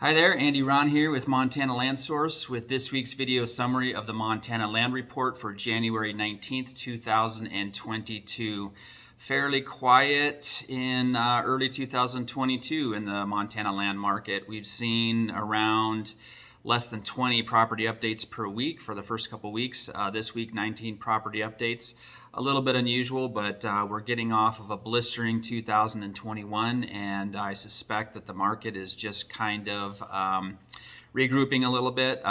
Hi there, Andy Ron here with Montana Land Source with this week's video summary of the Montana Land Report for January 19th, 2022. Fairly quiet in early 2022 in the Montana land market. We've seen around less than 20 property updates per week for the first couple weeks. This week, 19 property updates. A little bit unusual, but we're getting off of a blistering 2021, and I suspect that the market is just kind of regrouping a little bit.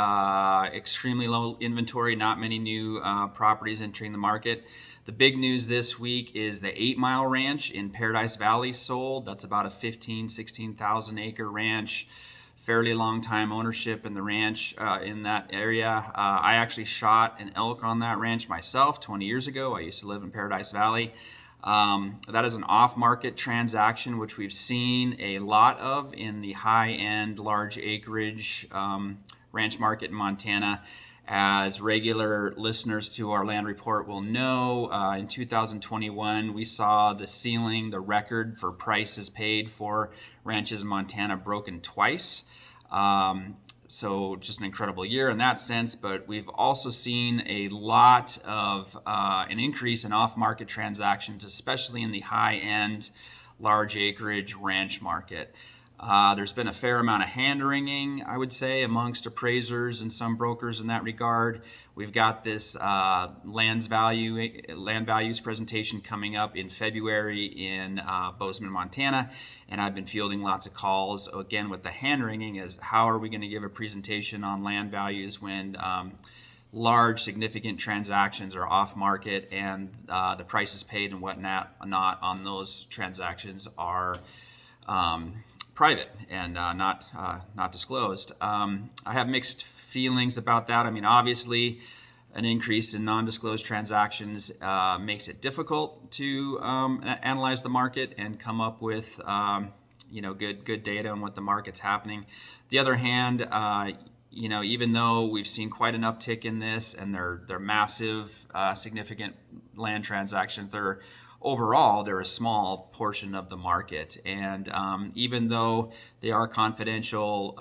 Extremely low inventory, not many new properties entering the market. The big news this week is the 8 Mile Ranch in Paradise Valley sold. That's about a 16,000 acre ranch. Fairly long time ownership in the ranch in that area. I actually shot an elk on that ranch myself 20 years ago. I used to live in Paradise Valley. That is an off-market transaction, which we've seen a lot of in the high-end, large acreage ranch market in Montana. As regular listeners to our land report will know, in 2021, we saw the ceiling, the record for prices paid for ranches in Montana broken twice. So just an incredible year in that sense, but we've also seen a lot of an increase in off-market transactions, especially in the high-end, large acreage ranch market. There's been a fair amount of hand-wringing, I would say, amongst appraisers and some brokers in that regard. We've got this land values presentation coming up in February in Bozeman, Montana, and I've been fielding lots of calls, again, with the hand-wringing is how are we going to give a presentation on land values when large, significant transactions are off market and the prices paid and whatnot not on those transactions are private and not disclosed. I have mixed feelings about that. I mean, obviously, an increase in non-disclosed transactions makes it difficult to analyze the market and come up with good data on what the market's happening. The other hand, even though we've seen quite an uptick in this and they're massive, significant land transactions, overall, they're a small portion of the market, and even though they are confidential,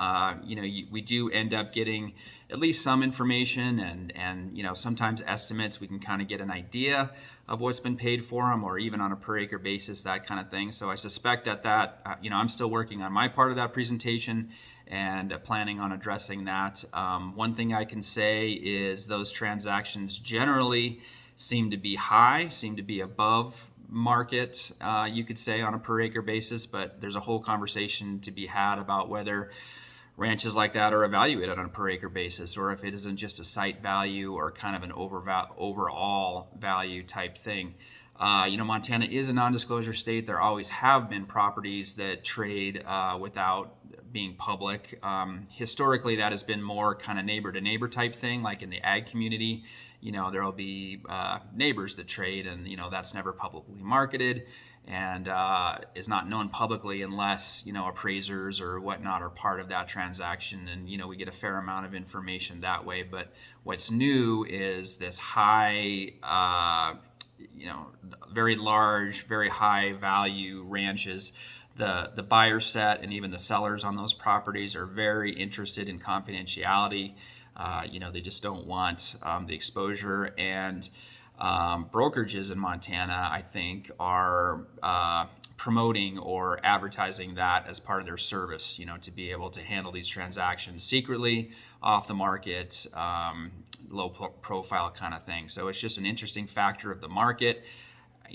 we do end up getting at least some information, and sometimes estimates. We can kind of get an idea of what's been paid for them, or even on a per acre basis, that kind of thing. So I suspect that I'm still working on my part of that presentation and planning on addressing that. One thing I can say is those transactions generally seem to be high, seem to be above market, you could say, on a per acre basis, but there's a whole conversation to be had about whether ranches like that are evaluated on a per acre basis, or if it isn't just a site value or kind of an overall value type thing. Montana is a non-disclosure state. There always have been properties that trade without being public. Historically, that has been more kind of neighbor to neighbor type thing, like in the ag community. There'll be neighbors that trade, and that's never publicly marketed and is not known publicly unless appraisers or whatnot are part of that transaction, and we get a fair amount of information that way. But what's new is this high very large, very high value ranches. The buyer set and even the sellers on those properties are very interested in confidentiality. They just don't want the exposure, and brokerages in Montana, I think, are promoting or advertising that as part of their service, to be able to handle these transactions secretly, off the market, low profile kind of thing. So it's just an interesting factor of the market.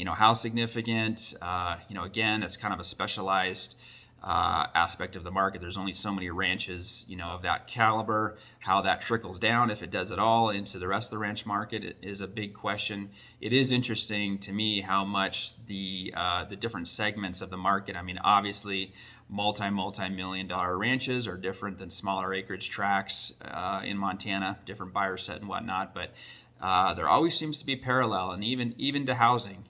How significant, again, it's kind of a specialized aspect of the market. There's only so many ranches, of that caliber. How that trickles down, if it does at all, into the rest of the ranch market is a big question. It is interesting to me how much the different segments of the market. I mean, obviously, multi-million dollar ranches are different than smaller acreage tracts in Montana, different buyer set and whatnot, but there always seems to be parallel, and even to housing.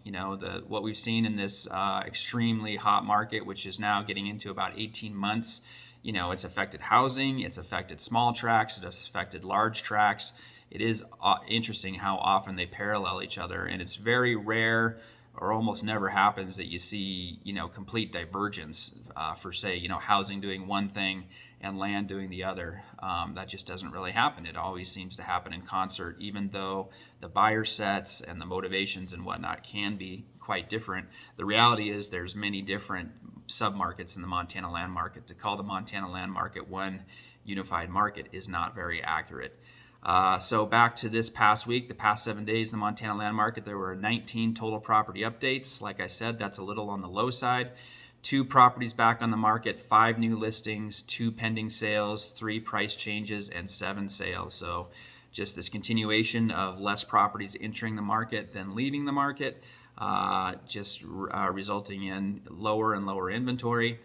What we've seen in this extremely hot market, which is now getting into about 18 months, it's affected housing, it's affected small tracts, it's affected large tracts. It is interesting how often they parallel each other, and it's very rare or almost never happens that you see, complete divergence for, say, housing doing one thing and land doing the other. That just doesn't really happen. It always seems to happen in concert, even though the buyer sets and the motivations and whatnot can be quite different. The reality is there's many different submarkets in the Montana land market. To call the Montana land market one unified market is not very accurate. So back to this past week, the past 7 days in the Montana land market, there were 19 total property updates. Like I said, that's a little on the low side. 2 properties back on the market, 5 new listings, 2 pending sales, 3 price changes, and 7 sales. So just this continuation of less properties entering the market than leaving the market, resulting in lower and lower inventory.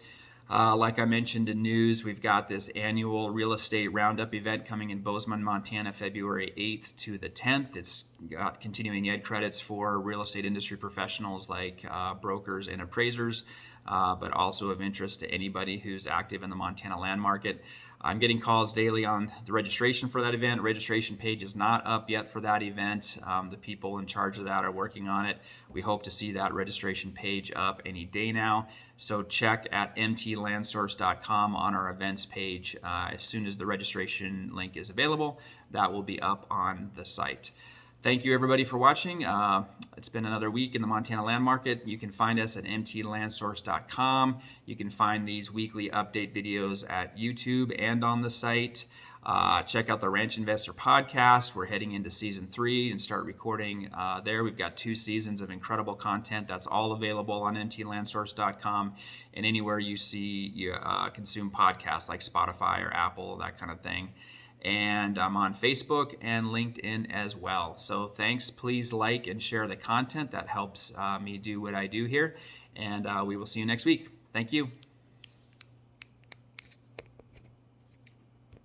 Like I mentioned in news, we've got this annual real estate roundup event coming in Bozeman, Montana, February 8th to the 10th. It's got continuing ed credits for real estate industry professionals like brokers and appraisers, but also of interest to anybody who's active in the Montana land market. I'm getting calls daily on the registration for that event. Registration page is not up yet for that event. The people in charge of that are working on it. We hope to see that registration page up any day now. So check at mtlandsource.com on our events page. As soon as the registration link is available, that will be up on the site. Thank you, everybody, for watching. It's been another week in the Montana land market. You can find us at mtlandsource.com. You can find these weekly update videos at YouTube and on the site. Check out the Ranch Investor podcast. We're heading into season 3 and start recording there. We've got 2 seasons of incredible content. That's all available on mtlandsource.com and anywhere you consume podcasts like Spotify or Apple, that kind of thing. And I'm on Facebook and LinkedIn as well. So thanks. Please like and share the content. That helps me do what I do here. And we will see you next week. Thank you.